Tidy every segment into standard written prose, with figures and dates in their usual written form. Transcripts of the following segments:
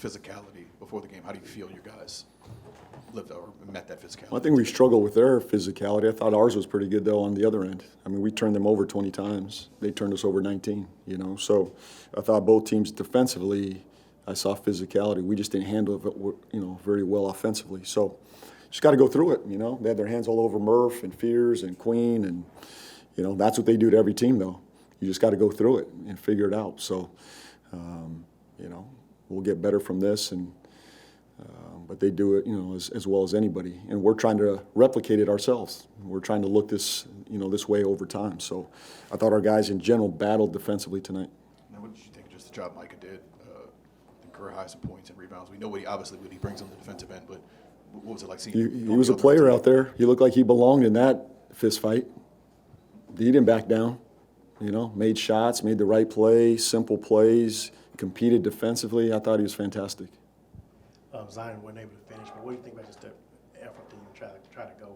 physicality before the game. How do you feel your guys lived or met that physicality? I think we struggled with their physicality. I thought ours was pretty good, though, on the other end. I mean, we turned them over 20 times. They turned us over 19, So I thought both teams defensively, I saw physicality. We just didn't handle it, very well offensively. So just got to go through it, They had their hands all over Murph and Fears and Queen, and, that's what they do to every team, though. You just got to go through it and figure it out. So, we'll get better from this, but they do it, as well as anybody. And we're trying to replicate it ourselves. We're trying to look this way over time. So I thought our guys in general battled defensively tonight. Now, what did you think of just the job Micah did? Career highs in points and rebounds. We know what he brings on the defensive end, but what was it like seeing him? He was a player out there. He looked like he belonged in that fist fight. He didn't back down. Made shots, made the right play, simple plays, competed defensively. I thought he was fantastic. Zion wasn't able to finish, but what do you think about just the effort to even try to go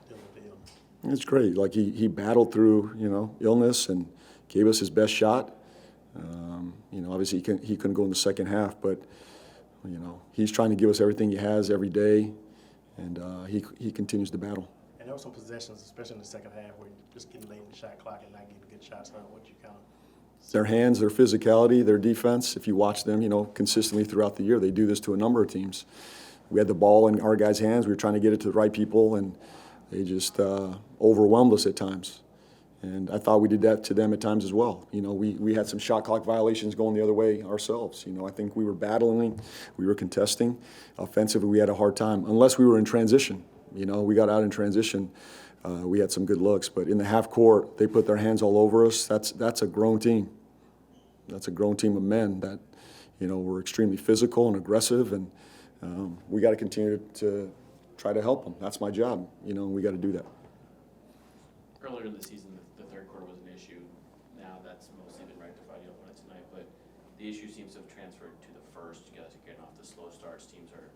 deal with the illness? It's great. Like he battled through, illness and gave us his best shot. Obviously he couldn't go in the second half, but he's trying to give us everything he has every day, and he continues to battle. And there were some possessions, especially in the second half, where you're just getting late in the shot clock and not getting good shots. What you kind of Their hands, their physicality, their defense. If you watch them, consistently throughout the year, they do this to a number of teams. We had the ball in our guys' hands. We were trying to get it to the right people, and they just overwhelmed us at times. And I thought we did that to them at times as well. We had some shot clock violations going the other way ourselves. I think we were battling, we were contesting. Offensively, we had a hard time, unless we were in transition. We got out in transition. We had some good looks, but in the half court, they put their hands all over us. That's a grown team. That's a grown team of men that, were extremely physical and aggressive, and we got to continue to try to help them. That's my job, and we got to do that. Earlier in the season, the third quarter was an issue. Now that's mostly been rectified. You don't win it tonight, but the issue seems to have transferred to the first. You guys are getting off the slow starts. Teams are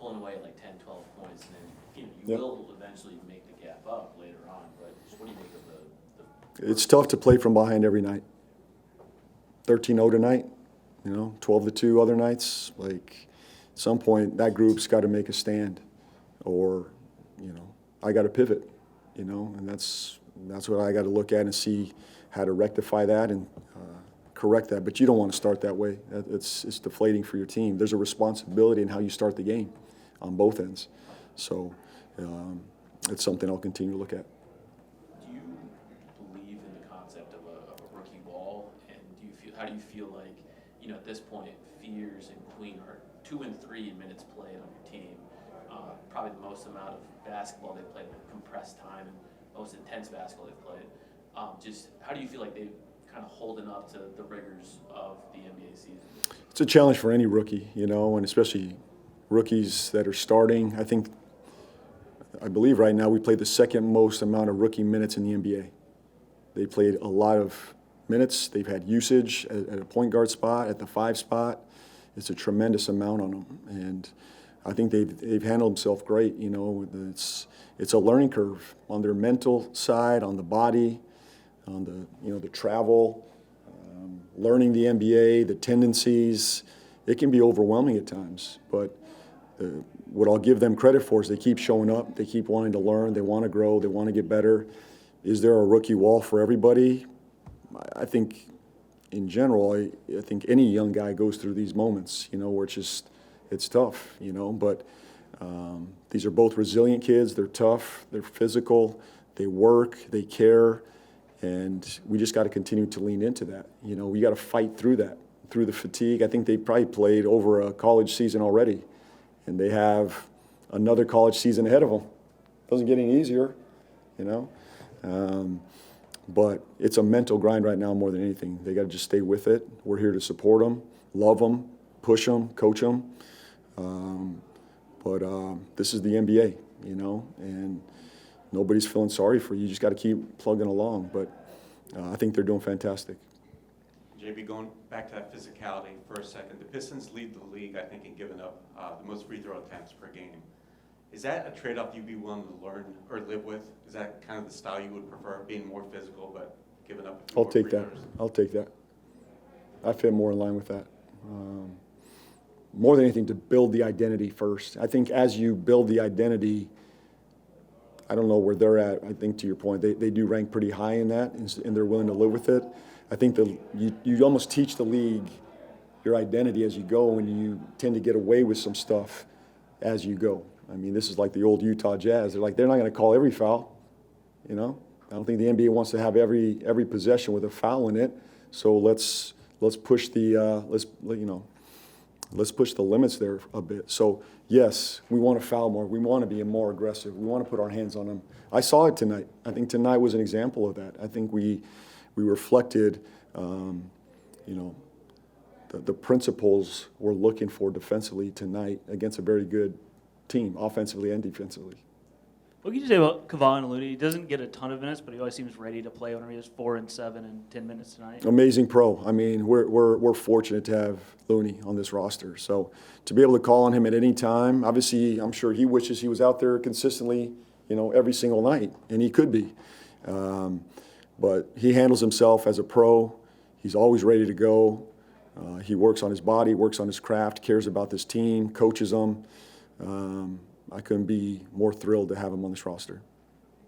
pulling away like 10, 12 points, and then you will eventually make the gap up later on. But just what do you make of the It's tough to play from behind every night. 13-0 tonight, 12-2 other nights. Like, at some point, that group's got to make a stand, or, I got to pivot, and that's what I got to look at and see how to rectify that and correct that. But you don't want to start that way. It's deflating for your team. There's a responsibility in how you start the game on both ends. So it's something I'll continue to look at. Do you believe in the concept of a rookie wall? And how do you feel like, at this point, Fears and Queen are 2 and 3 minutes played on your team? Probably the most amount of basketball they've played in compressed time and most intense basketball they've played. Just how do you feel like they've kind of holding up to the rigors of the NBA season? It's a challenge for any rookie, and especially rookies that are starting. I believe right now we played the second most amount of rookie minutes in the NBA. They played a lot of minutes. They've had usage at a point guard spot, at the 5 spot. It's a tremendous amount on them, and I think they've handled themselves great. It's a learning curve on their mental side, on the body, on the travel, learning the NBA, the tendencies. It can be overwhelming at times, but what I'll give them credit for is they keep showing up, they keep wanting to learn, they want to grow, they want to get better. Is there a rookie wall for everybody? I think in general, I think any young guy goes through these moments, where it's tough, but these are both resilient kids. They're tough, they're physical, they work, they care. And we just got to continue to lean into that. We got to fight through that, through the fatigue. I think they probably played over a college season already, and they have another college season ahead of them. Doesn't get any easier, but it's a mental grind right now more than anything. They got to just stay with it. We're here to support them, love them, push them, coach them. But this is the NBA, and nobody's feeling sorry for you. You just got to keep plugging along. But I think they're doing fantastic. JB, going back to that physicality for a second, the Pistons lead the league, I think, in giving up the most free throw attempts per game. Is that a trade-off you'd be willing to learn or live with? Is that kind of the style you would prefer, being more physical but giving up? I'll take that. I'll take that. I fit more in line with that. more than anything, to build the identity first. I think as you build the identity, I don't know where they're at. I think to your point, they do rank pretty high in that, and they're willing to live with it. I think you almost teach the league your identity as you go, and you tend to get away with some stuff as you go. I mean, this is like the old Utah Jazz. They're not going to call every foul, you know. I don't think the NBA wants to have every possession with a foul in it. So let's push the let's push the limits there a bit. So yes, we want to foul more. We want to be more aggressive. We want to put our hands on them. I saw it tonight. I think tonight was an example of that. I think we reflected, the principles we're looking for defensively tonight against a very good team, offensively and defensively. What can you say about Kevon and Looney? He doesn't get a ton of minutes, but he always seems ready to play whenever he has 4 and 7 and 10 minutes tonight. Amazing pro. I mean, we're fortunate to have Looney on this roster. So to be able to call on him at any time, obviously, I'm sure he wishes he was out there consistently, every single night, and he could be. But he handles himself as a pro. He's always ready to go. He works on his body, works on his craft, cares about this team, coaches them. I couldn't be more thrilled to have him on this roster.